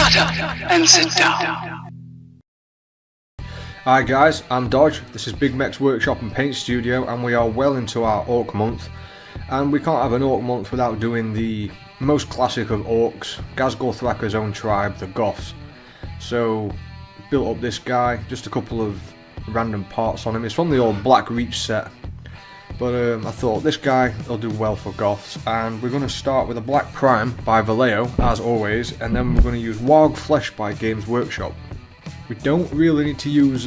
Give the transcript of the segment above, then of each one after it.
Shut up and sit down. Hi guys, I'm Dodge. This is Bigmeks Workshop and Paint Studio, and we are well into our Ork month. And we can't have an Ork month without doing the most classic of Orks, Gazgorthraker's own tribe, the Goffs. So, built up this guy, just a couple of random parts on him. It's from the old Black Reach set. But I thought this guy will do well for Goths, and we're going to start with a Black Prime by Vallejo, as always, and then we're going to use Wild Flesh by Games Workshop. We don't really need to use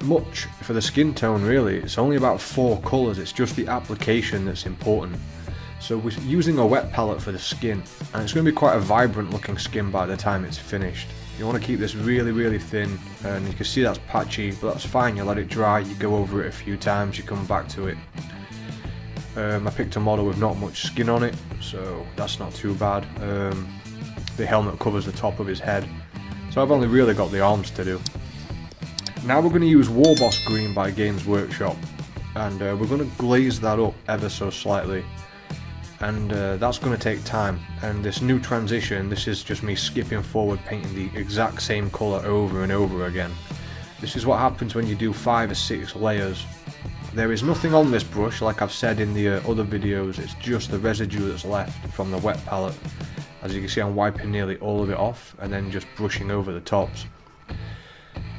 much for the skin tone really, it's only about 4 colours, it's just the application that's important. So we're using a wet palette for the skin, and it's going to be quite a vibrant looking skin by the time it's finished. You want to keep this really thin, and you can see that's patchy, but that's fine. You let it dry, you go over it a few times, you come back to it. I picked a model with not much skin on it, so that's not too bad. The helmet covers the top of his head, so I've only really got the arms to do. Now we're going to use Warboss Green by Games Workshop, and we're going to glaze that up ever so slightly. And that's going to take time, and this new transition, this is just me skipping forward painting the exact same colour over and over again. This is what happens when you do 5 or 6 layers. There is nothing on this brush, like I've said in the other videos, it's just the residue that's left from the wet palette. As you can see, I'm wiping nearly all of it off and then just brushing over the tops.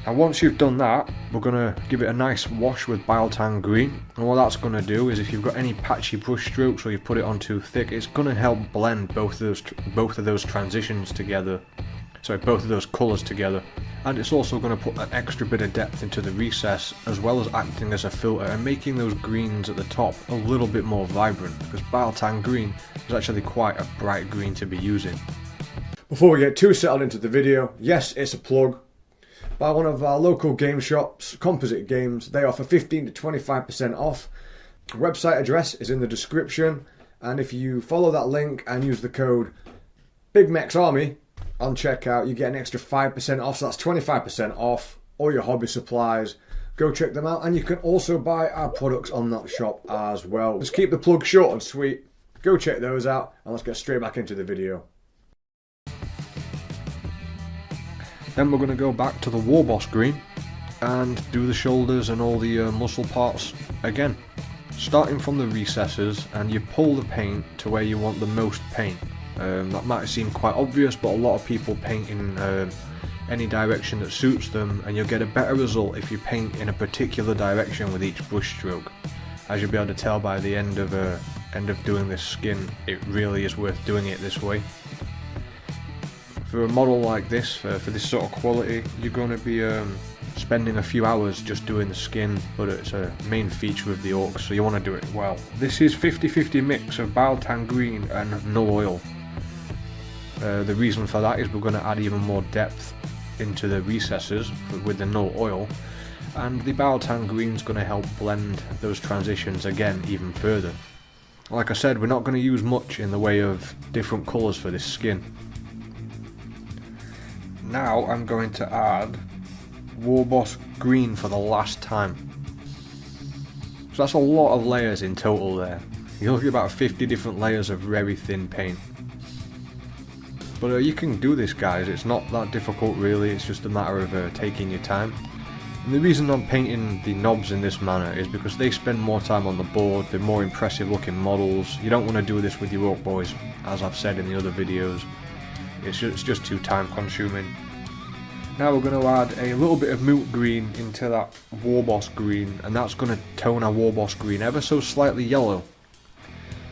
And once you've done that, we're going to give it a nice wash with Biotang Green, and what that's going to do is if you've got any patchy brush strokes or you put it on too thick, it's going to help blend both of those transitions together, sorry, both of those colours together, and it's also going to put an extra bit of depth into the recess, as well as acting as a filter and making those greens at the top a little bit more vibrant, because Biotang Green is actually quite a bright green to be using. Before we get too settled into the video, yes, it's a plug by one of our local game shops, Composite Games. They offer 15 to 25% off. The website address is in the description, and if you follow that link and use the code Bigmeksarmy on checkout, you get an extra 5% off, so that's 25% off all your hobby supplies. Go check them out, and you can also buy our products on that shop as well. Just keep the plug short and sweet. Go check those out, and let's get straight back into the video. Then we're going to go back to the Warboss Green and do the shoulders and all the muscle parts again. Starting from the recesses, and you pull the paint to where you want the most paint. That might seem quite obvious, but a lot of people paint in any direction that suits them, and you'll get a better result if you paint in a particular direction with each brush stroke. As you'll be able to tell by the end of doing this skin, it really is worth doing it this way. For a model like this, for this sort of quality, you're going to be spending a few hours just doing the skin, but it's a main feature of the Orks, so you want to do it well. This is 50-50 mix of Biotang Green and null oil. The reason for that is we're going to add even more depth into the recesses with the null oil, and the Biotang Green is going to help blend those transitions again even further. Like I said, we're not going to use much in the way of different colours for this skin. Now I'm going to add Warboss Green for the last time. So that's a lot of layers in total there. You're looking at about 50 different layers of very thin paint. But you can do this, guys, it's not that difficult really, it's just a matter of taking your time. And the reason I'm painting the knobs in this manner is because they spend more time on the board, they're more impressive looking models. You don't want to do this with your Ork boys, as I've said in the other videos. It's just too time consuming. Now we're going to add a little bit of Moot Green into that Warboss Green, and that's going to tone our Warboss Green ever so slightly yellow.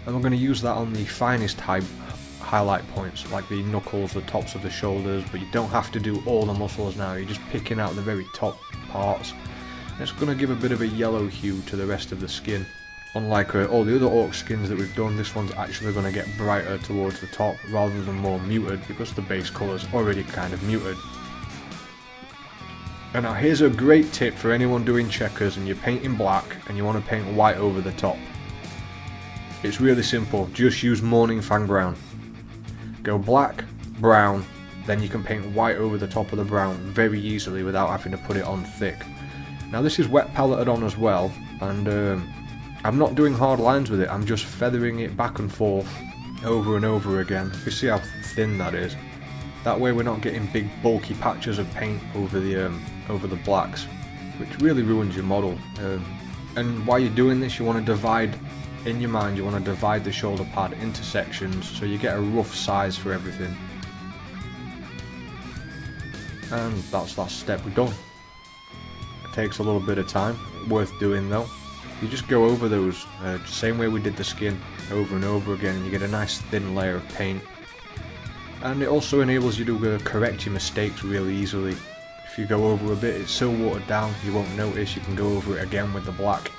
And we're going to use that on the finest highlight points, like the knuckles, the tops of the shoulders, but you don't have to do all the muscles now, you're just picking out the very top parts. It's going to give a bit of a yellow hue to the rest of the skin. Unlike all the other Ork skins that we've done, this one's actually going to get brighter towards the top rather than more muted, because the base colour is already kind of muted. And now here's a great tip for anyone doing checkers and you're painting black and you want to paint white over the top. It's really simple, just use Morning Fang Brown. Go black, brown, then you can paint white over the top of the brown very easily without having to put it on thick. Now this is wet paletted on as well, and I'm not doing hard lines with it, I'm just feathering it back and forth over and over again. You see how thin that is. That way we're not getting big bulky patches of paint over the blacks, which really ruins your model. And while you're doing this, you want to divide, in your mind, you want to divide the shoulder pad into sections so you get a rough size for everything. And that's that step done. It takes a little bit of time, worth doing though. You just go over those, same way we did the skin, over and over again, and you get a nice thin layer of paint. And it also enables you to correct your mistakes really easily. If you go over a bit, it's so watered down you won't notice. You can go over it again with the black.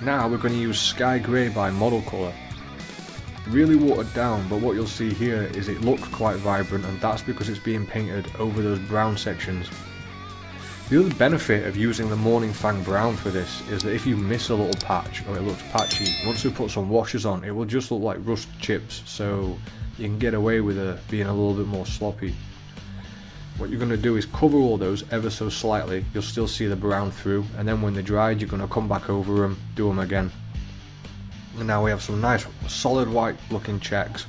Now we're going to use Sky Grey by Model Colour. Really watered down, but what you'll see here is it looks quite vibrant, and that's because it's being painted over those brown sections. The other benefit of using the Morning Fang brown for this is that if you miss a little patch or it looks patchy, once we put some washes on, it will just look like rust chips, so you can get away with it being a little bit more sloppy. What you're going to do is cover all those ever so slightly. You'll still see the brown through, and then when they're dried, you're going to come back over them, do them again. And now we have some nice solid white looking checks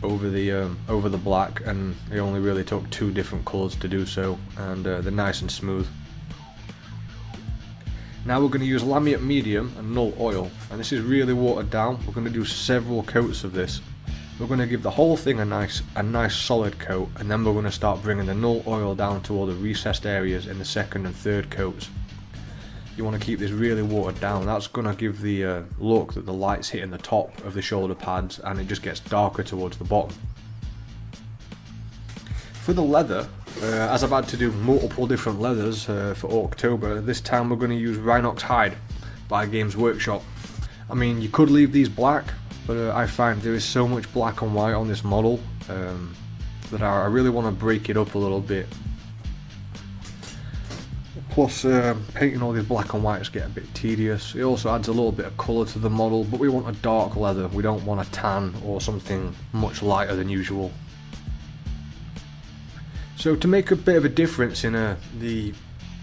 over the black, and it only really took 2 different colours to do so, and they're nice and smooth. Now we're going to use Lamiate Medium and Null Oil, and this is really watered down. We're going to do several coats of this. We're going to give the whole thing a nice solid coat, and then we're going to start bringing the Null Oil down to all the recessed areas in the second and third coats. You want to keep this really watered down. That's going to give the look that the light's hitting the top of the shoulder pads and it just gets darker towards the bottom. For the leather, as I've had to do multiple different leathers for October, this time we're going to use Rhinox Hide by Games Workshop. I mean, you could leave these black, but I find there is so much black and white on this model that I really want to break it up a little bit. Plus, painting all these black and whites get a bit tedious. It also adds a little bit of colour to the model, but we want a dark leather. We don't want a tan or something much lighter than usual. So to make a bit of a difference in the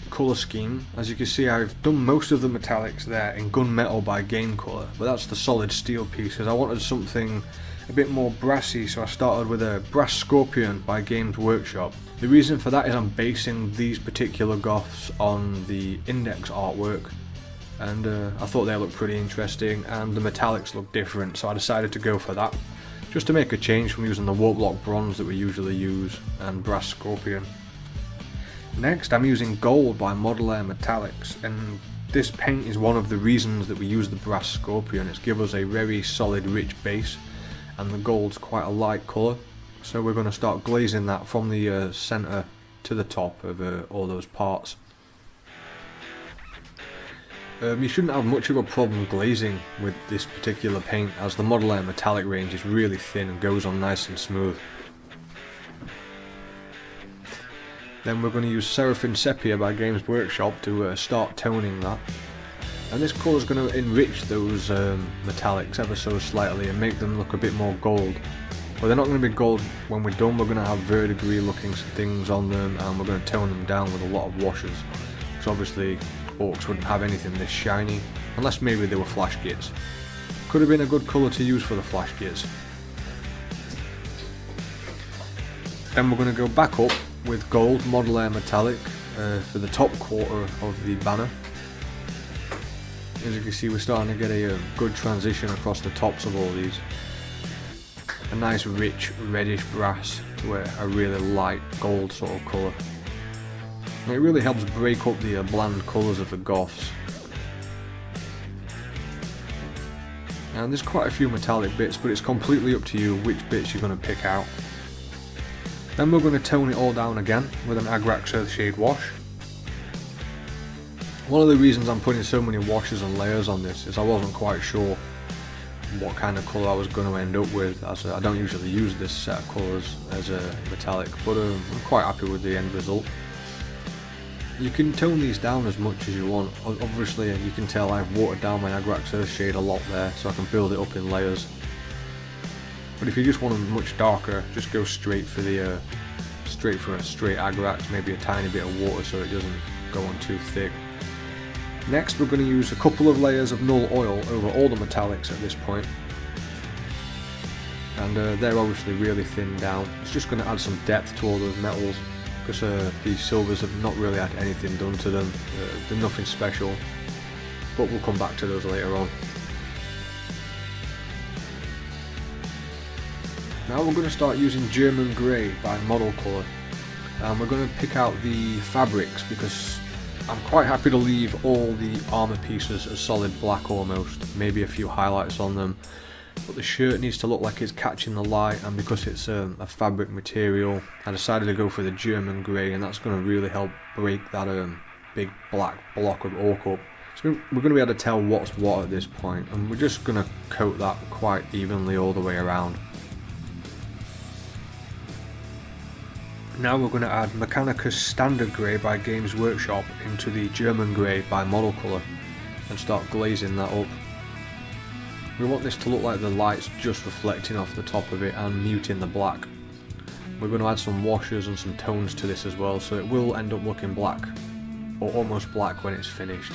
colour scheme, as you can see, I've done most of the metallics there in Gunmetal by Game Colour, but that's the solid steel pieces. I wanted something a bit more brassy, so I started with a Brass Scorpion by Games Workshop. The reason for that is I'm basing these particular goths on the index artwork, and I thought they looked pretty interesting and the metallics look different, so I decided to go for that, just to make a change from using the Warplock Bronze that we usually use and Brass Scorpion. Next, I'm using Gold by Model Air Metallics, and this paint is one of the reasons that we use the Brass Scorpion. It's given us a very solid rich base, and the gold's quite a light colour. So we're going to start glazing that from the centre to the top of all those parts. You shouldn't have much of a problem glazing with this particular paint, as the Model Air Metallic range is really thin and goes on nice and smooth. Then we're going to use Seraphim Sepia by Games Workshop to start toning that. And this colour is going to enrich those metallics ever so slightly and make them look a bit more gold. But they're not going to be gold when we're done. We're going to have verdigris looking things on them, and we're going to tone them down with a lot of washes. So obviously Orks wouldn't have anything this shiny, unless maybe they were flash gits. Could have been a good colour to use for the flash gits. Then we're going to go back up with Gold Model Air Metallic for the top quarter of the banner. As you can see, we're starting to get a good transition across the tops of all these. A nice rich reddish brass to a really light gold sort of colour. And it really helps break up the bland colours of the goths. And there's quite a few metallic bits, but it's completely up to you which bits you're going to pick out. Then we're going to tone it all down again with an Agrax Earthshade wash. One of the reasons I'm putting so many washes and layers on this is I wasn't quite sure what kind of colour I was going to end up with, as I don't usually use this set of colours as a metallic, but I'm quite happy with the end result. You can tone these down as much as you want. Obviously you can tell I've watered down my Agrax Earthshade a lot there, so I can build it up in layers. But if you just want them much darker, just go straight for a straight Agrax, maybe a tiny bit of water so it doesn't go on too thick. Next we're going to use a couple of layers of Null Oil over all the metallics at this point. and they're obviously really thinned down. It's just going to add some depth to all those metals, because these silvers have not really had anything done to them. They're nothing special, but we'll come back to those later on. Now we're going to start using German Grey by Model Colour, and we're going to pick out the fabrics, because I'm quite happy to leave all the armour pieces as solid black almost, maybe a few highlights on them, but the shirt needs to look like it's catching the light, and because it's a fabric material I decided to go for the German Grey, and that's going to really help break that big black block of Ork up. So we're going to be able to tell what's what at this point, and we're just going to coat that quite evenly all the way around. Now we're going to add Mechanicus Standard Grey by Games Workshop into the German Grey by Model Colour and start glazing that up. We want this to look like the light's just reflecting off the top of it and muting the black. We're going to add some washes and some tones to this as well, so it will end up looking black, or almost black when it's finished.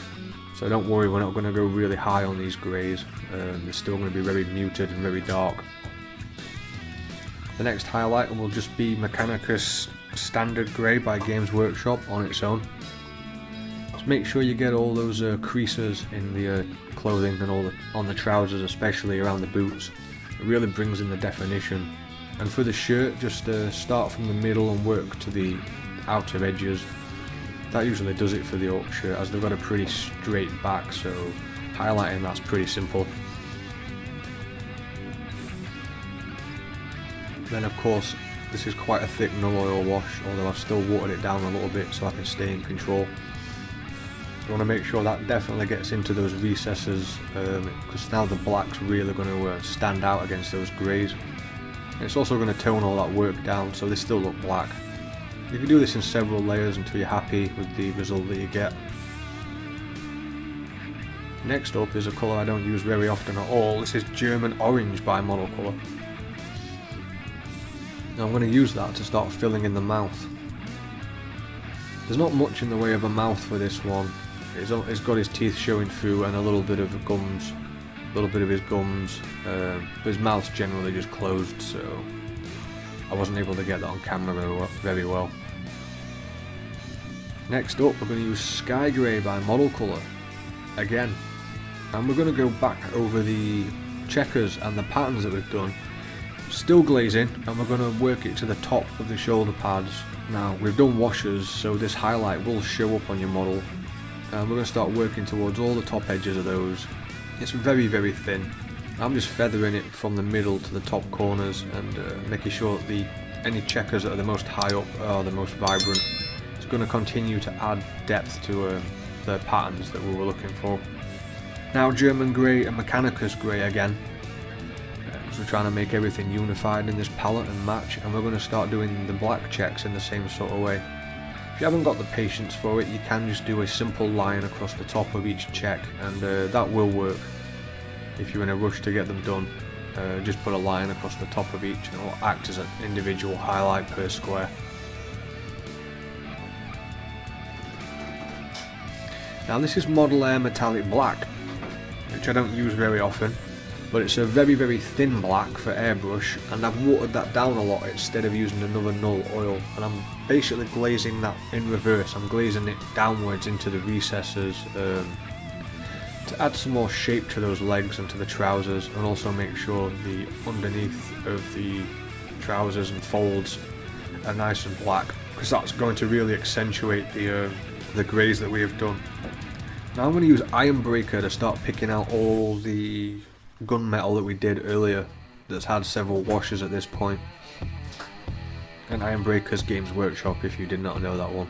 So don't worry, we're not going to go really high on these greys, they're still going to be very muted and very dark. The next highlight will just be Mechanicus Standard Grey by Games Workshop on its own. Just make sure you get all those creases in the clothing and on the trousers, especially around the boots. It really brings in the definition. And for the shirt, just start from the middle and work to the outer edges. That usually does it for the Ork shirt, as they've got a pretty straight back, so highlighting that's pretty simple. Then of course, this is quite a thick null oil wash, although I've still watered it down a little bit so I can stay in control. You want to make sure that definitely gets into those recesses, because now the black's really going to stand out against those greys. And it's also going to tone all that work down so they still look black. You can do this in several layers until you're happy with the result that you get. Next up is a colour I don't use very often at all. This is German Orange by Model Colour. Now I'm going to use that to start filling in the mouth. There's not much in the way of a mouth for this one. It's got his teeth showing through and a little bit of his gums, but his mouth's generally just closed, so I wasn't able to get that on camera very well. Next up we're going to use Sky Grey by Model Colour again, and we're going to go back over the checkers and the patterns that we've done. Still glazing, and we're going to work it to the top of the shoulder pads. Now we've done washes, so this highlight will show up on your model, and we're going to start working towards all the top edges of those. It's very thin. I'm just feathering it from the middle to the top corners and making sure that any checkers that are the most high up are the most vibrant. It's going to continue to add depth to the patterns that we were looking for. Now German Grey and Mechanicus Grey again. We're trying to make everything unified in this palette and match, and we're going to start doing the black checks in the same sort of way. If you haven't got the patience for it, you can just do a simple line across the top of each check, and that will work. If you're in a rush to get them done, just put a line across the top of each and it will act as an individual highlight per square. Now this is Model Air Metallic Black, which I don't use very often. But it's a very thin black for airbrush, and I've watered that down a lot instead of using another null oil, and I'm basically glazing that in reverse. I'm glazing it downwards into the recesses to add some more shape to those legs and to the trousers, and also make sure the underneath of the trousers and folds are nice and black, because that's going to really accentuate the greys that we have done. Now I'm going to use Iron Breaker to start picking out all the gunmetal that we did earlier that's had several washes at this point. And Iron Breaker's Games Workshop, if you did not know that one.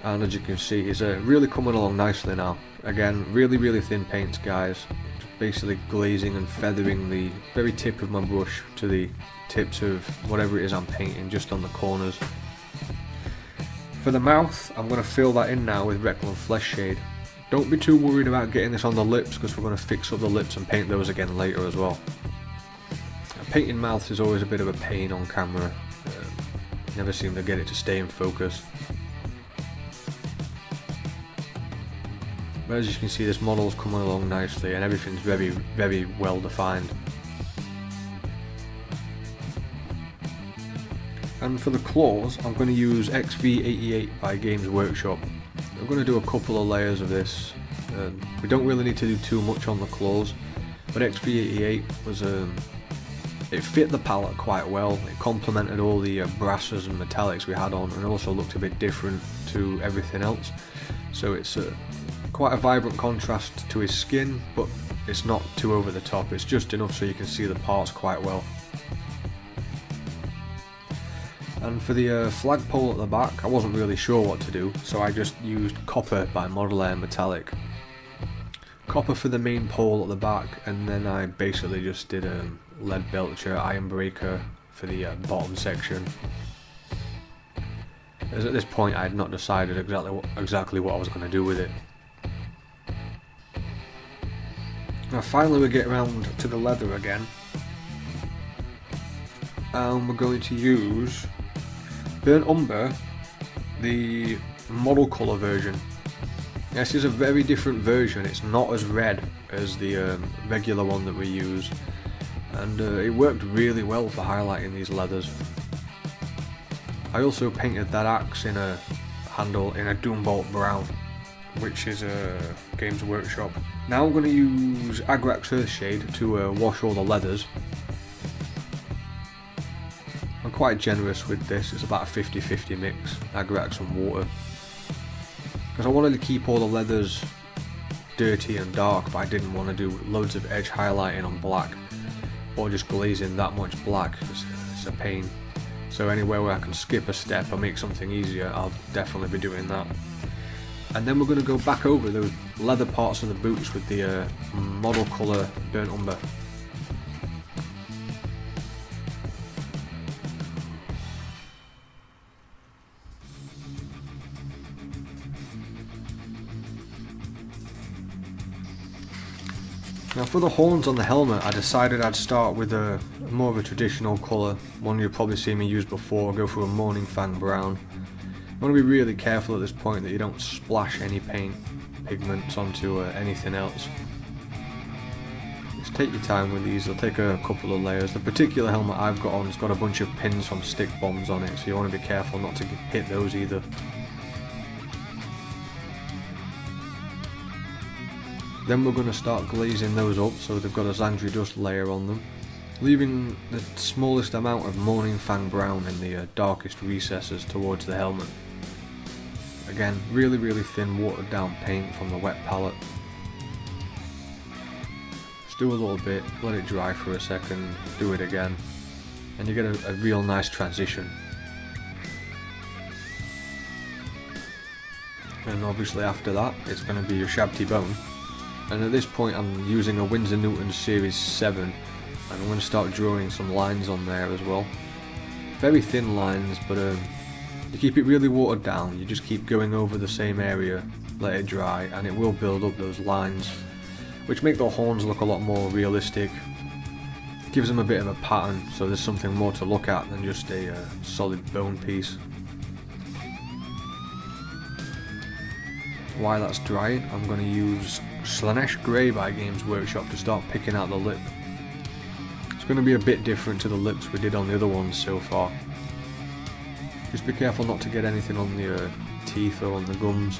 And as you can see, it's really coming along nicely now. Again, really thin paints, guys. Just basically glazing and feathering the very tip of my brush to the tips of whatever it is I'm painting, just on the corners. For the mouth, I'm going to fill that in now with Reclam Flesh Shade. Don't be too worried about getting this on the lips, because we're going to fix up the lips and paint those again later as well. Painting mouths is always a bit of a pain on camera. Never seem to get it to stay in focus. But as you can see, this model's coming along nicely and everything's very well defined. And for the claws, I'm going to use XV88 by Games Workshop. I'm going to do a couple of layers of this. We don't really need to do too much on the claws, but XV88 was it fit the palette quite well. It complemented all the brasses and metallics we had on, and also looked a bit different to everything else. So it's quite a vibrant contrast to his skin, but it's not too over the top. It's just enough so you can see the parts quite well. And for the flagpole at the back, I wasn't really sure what to do, so I just used copper by Model Air Metallic. Copper for the main pole at the back, and then I basically just did a lead belcher iron breaker for the bottom section. As at this point I had not decided exactly what I was going to do with it. Now finally we get around to the leather again, and we're going to use Burnt Umber, the model colour version. This is a very different version. It's not as red as the regular one that we use, and it worked really well for highlighting these leathers. I also painted that axe in a handle in a Doombolt brown, which is a Games Workshop. Now I'm going to use Agrax Earthshade to wash all the leathers. I'm quite generous with this. It's about a 50-50 mix, Agrax and water, because I wanted to keep all the leathers dirty and dark, but I didn't want to do loads of edge highlighting on black or just glazing that much black. It's a pain. So anywhere where I can skip a step or make something easier, I'll definitely be doing that. And then we're going to go back over those leather parts of the boots with the model colour Burnt Umber. Now for the horns on the helmet, I decided I'd start with a more of a traditional colour, one you'll probably see me use before. Go for a Morning Fang brown. You want to be really careful at this point that you don't splash any paint pigments onto anything else. Just take your time with these. They'll take a couple of layers. The particular helmet I've got on has got a bunch of pins from stick bombs on it, so you want to be careful not to hit those either. Then we're going to start glazing those up so they've got a Xandri dust layer on them, leaving the smallest amount of Morning Fang brown in the darkest recesses towards the helmet. Again, really thin watered down paint from the wet palette. Just do a little bit, let it dry for a second, do it again, and you get a real nice transition. And obviously after that it's going to be your Shabty Bone. And at this point I'm using a Winsor Newton Series 7, and I'm going to start drawing some lines on there as well. Very thin lines, but you keep it really watered down. You just keep going over the same area, let it dry, and it will build up those lines, which make the horns look a lot more realistic. Gives them a bit of a pattern, so there's something more to look at than just a solid bone piece. While that's drying, I'm going to use Slanesh Grey by Games Workshop to start picking out the lip. It's going to be a bit different to the lips we did on the other ones so far. Just be careful not to get anything on the teeth or on the gums.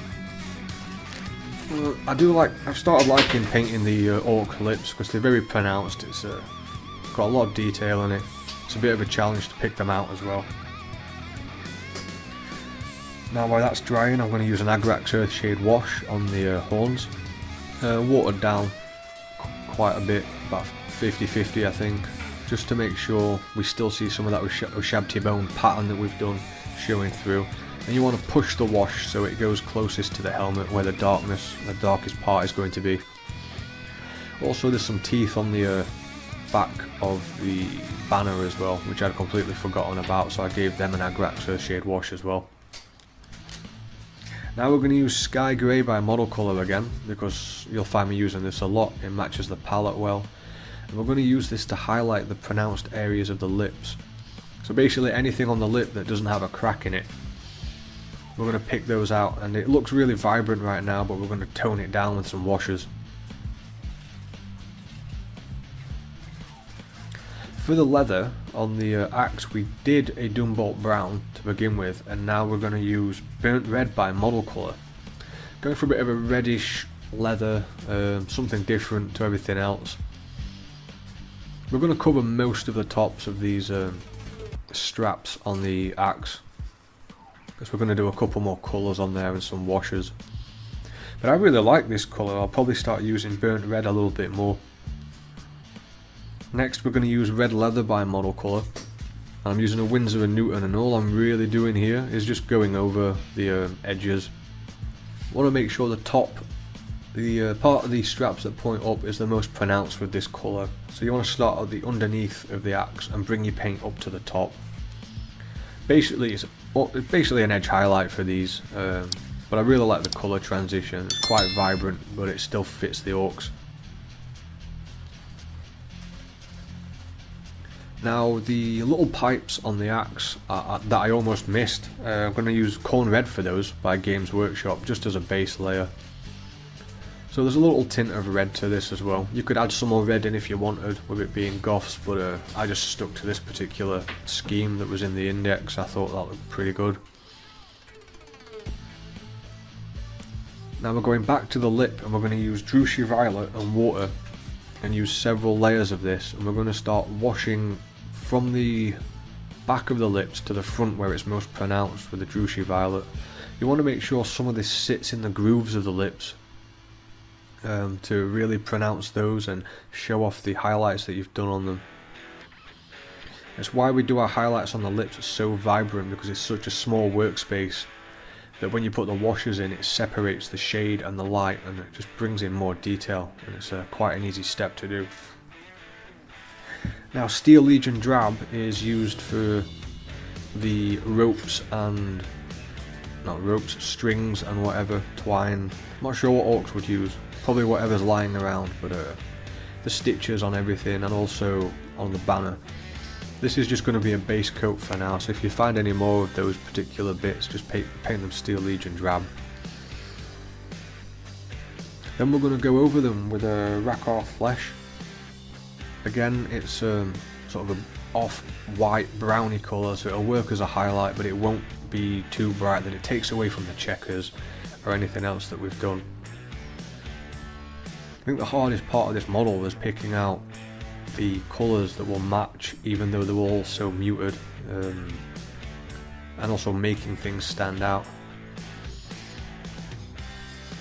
I've started liking painting the orc lips because they're very pronounced. It's got a lot of detail in it. It's a bit of a challenge to pick them out as well. Now while that's drying, I'm going to use an Agrax Earthshade wash on the horns. Watered down quite a bit, about 50-50 I think, just to make sure we still see some of that Shabty Bone pattern that we've done showing through. And you want to push the wash so it goes closest to the helmet where the darkest part is going to be. Also there's some teeth on the back of the banner as well, which I'd completely forgotten about, so I gave them an Agrax Earthshade wash as well. Now we're going to use Sky Grey by Model Colour again, because you'll find me using this a lot. It matches the palette well. And we're going to use this to highlight the pronounced areas of the lips. So basically anything on the lip that doesn't have a crack in it, we're going to pick those out. And it looks really vibrant right now, but we're going to tone it down with some washes. For the leather on the axe, we did a Dunbolt brown to begin with, and now we're going to use burnt red by model colour. Going for a bit of a reddish leather, something different to everything else. We're going to cover most of the tops of these straps on the axe, because we're going to do a couple more colours on there and some washes. But I really like this colour. I'll probably start using burnt red a little bit more. Next we're going to use red leather by model colour. I'm using a Winsor & Newton, and all I'm really doing here is just going over the edges. I want to make sure the top, the part of these straps that point up is the most pronounced with this colour. So you want to start at the underneath of the axe and bring your paint up to the top. Basically it's basically an edge highlight for these, but I really like the colour transition. It's quite vibrant, but it still fits the orcs. Now the little pipes on the axe that I almost missed, I'm going to use Corn Red for those by Games Workshop, just as a base layer. So there's a little tint of red to this as well. You could add some more red in if you wanted, with it being Goffs, but I just stuck to this particular scheme that was in the index. I thought that looked pretty good. Now we're going back to the lip, and we're going to use Drushy Violet and water and use several layers of this, and we're going to start washing from the back of the lips to the front where it's most pronounced with the Drushy Violet. You want to make sure some of this sits in the grooves of the lips to really pronounce those and show off the highlights that you've done on them. That's why we do our highlights on the lips so vibrant, because it's such a small workspace that when you put the washes in, it separates the shade and the light, and it just brings in more detail, and it's quite an easy step to do. Now Steel Legion Drab is used for the ropes and, not ropes, strings and whatever, twine. I'm not sure what orcs would use, probably whatever's lying around, but the stitches on everything and also on the banner. This is just going to be a base coat for now, so if you find any more of those particular bits, just paint them Steel Legion Drab. Then we're going to go over them with a Rakarth Flesh. Again, it's sort of an off-white browny colour, so it'll work as a highlight, but it won't be too bright that it takes away from the checkers or anything else that we've done. I think the hardest part of this model was picking out the colours that will match, even though they're all so muted, and also making things stand out.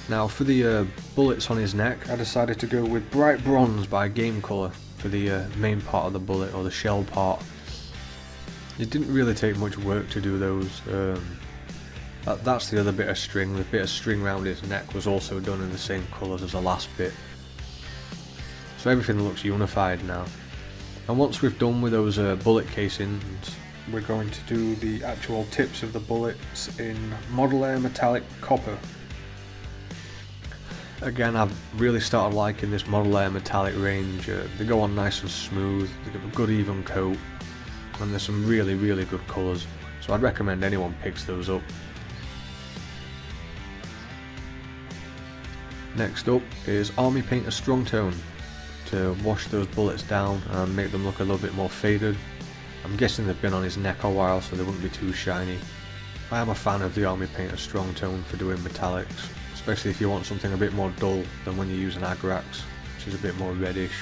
Now for the bullets on his neck, I decided to go with Bright Bronze by Game Colour for the main part of the bullet, or the shell part. It didn't really take much work to do those. That's the other bit of string. The bit of string around his neck was also done in the same colours as the last bit. So everything looks unified now. And once we've done with those bullet casings, we're going to do the actual tips of the bullets in Model Air Metallic Copper. Again, I've really started liking this Model Air Metallic range. They go on nice and smooth, they give a good even coat, and there's some really good colours, so I'd recommend anyone picks those up. Next up is Army Painter Strong Tone, to wash those bullets down and make them look a little bit more faded. I'm guessing they've been on his neck a while, so they wouldn't be too shiny. I am a fan of the Army Painter Strong Tone for doing metallics, especially if you want something a bit more dull than when you use an Agrax, which is a bit more reddish.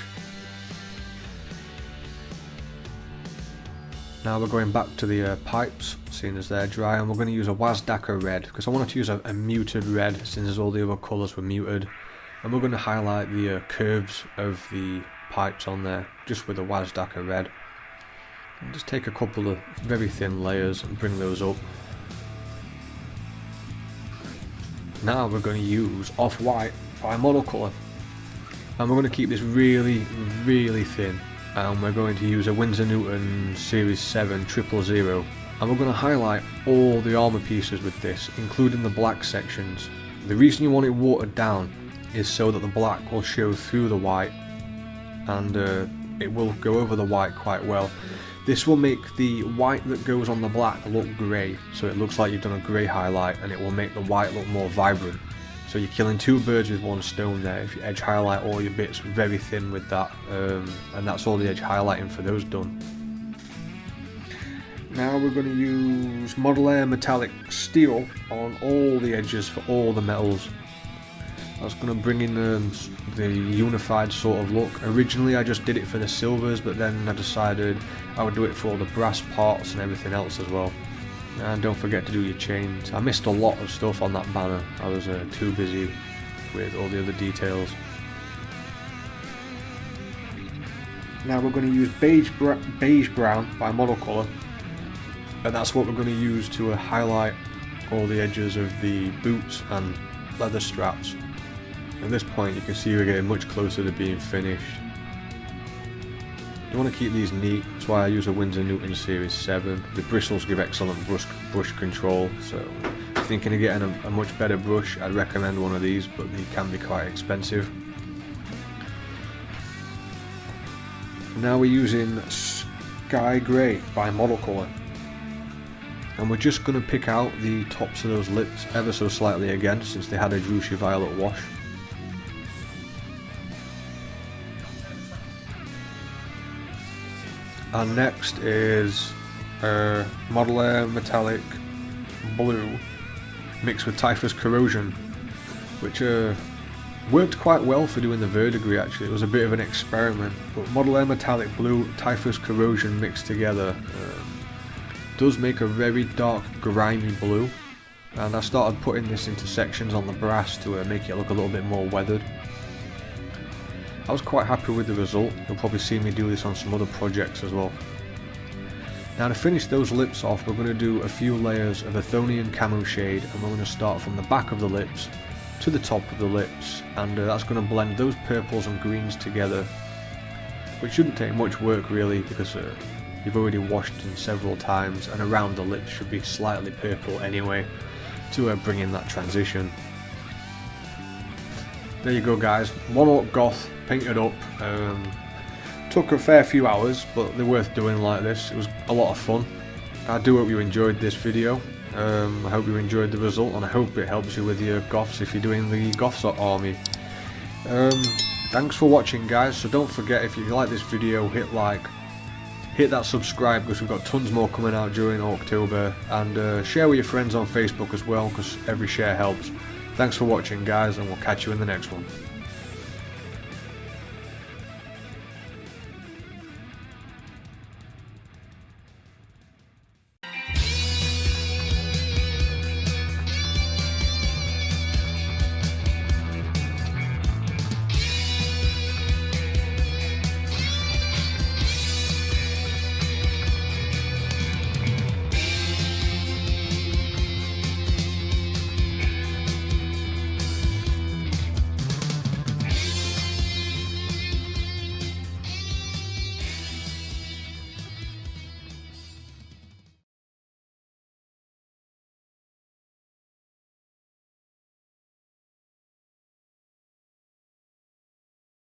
Now we're going back to the pipes, seeing as they're dry, and we're going to use a Wazdaka Red, because I wanted to use a muted red since all the other colours were muted. And we're going to highlight the curves of the pipes on there, just with a Wazdaka Red. And just take a couple of very thin layers and bring those up. Now we're going to use Off-White by Model Colour. And we're going to keep this really thin. And we're going to use a Winsor Newton Series 7 000. And we're going to highlight all the armour pieces with this, including the black sections. The reason you want it watered down is so that the black will show through the white, and it will go over the white quite well. This will make the white that goes on the black look grey, so it looks like you've done a grey highlight, and it will make the white look more vibrant. So you're killing two birds with one stone there if you edge highlight all your bits very thin with that, and that's all the edge highlighting for those done. Now we're going to use Model Air metallic steel on all the edges for all the metals. That's going to bring in the unified sort of look. Originally I just did it for the silvers, but then I decided I would do it for all the brass parts and everything else as well. And don't forget to do your chains. I missed a lot of stuff on that banner. I was too busy with all the other details. Now we're going to use beige brown by Model Colour, and that's what we're going to use to highlight all the edges of the boots and leather straps. At this point you can see we're getting much closer to being finished. You want to keep these neat, that's why I use a Winsor Newton Series 7. The bristles give excellent brush control, so if you're thinking of getting a much better brush, I'd recommend one of these, but they can be quite expensive. Now we're using Sky Grey by Model Colour, and we're just going to pick out the tops of those lips ever so slightly again, since they had a Juicy Violet wash. And next is Model Air metallic blue mixed with Typhus Corrosion, which worked quite well for doing the verdigris actually. It was a bit of an experiment, but Model Air metallic blue, Typhus Corrosion mixed together does make a very dark grimy blue, and I started putting this into sections on the brass to make it look a little bit more weathered. I was quite happy with the result. You'll probably see me do this on some other projects as well. Now to finish those lips off, we're going to do a few layers of Athonian camo shade, and we're going to start from the back of the lips to the top of the lips, and that's going to blend those purples and greens together, which shouldn't take much work really, because you've already washed them several times, and around the lips should be slightly purple anyway to bring in that transition. There you go guys, one Ork Goff painted up. Took a fair few hours, but they're worth doing like this. It was a lot of fun. I do hope you enjoyed this video. I hope you enjoyed the result, and I hope it helps you with your Goffs if you're doing the Goffs army. Thanks for watching guys, so don't forget, if you like this video, hit like, hit that subscribe, because we've got tons more coming out during October, and share with your friends on Facebook as well, because every share helps. Thanks for watching guys, and we'll catch you in the next one.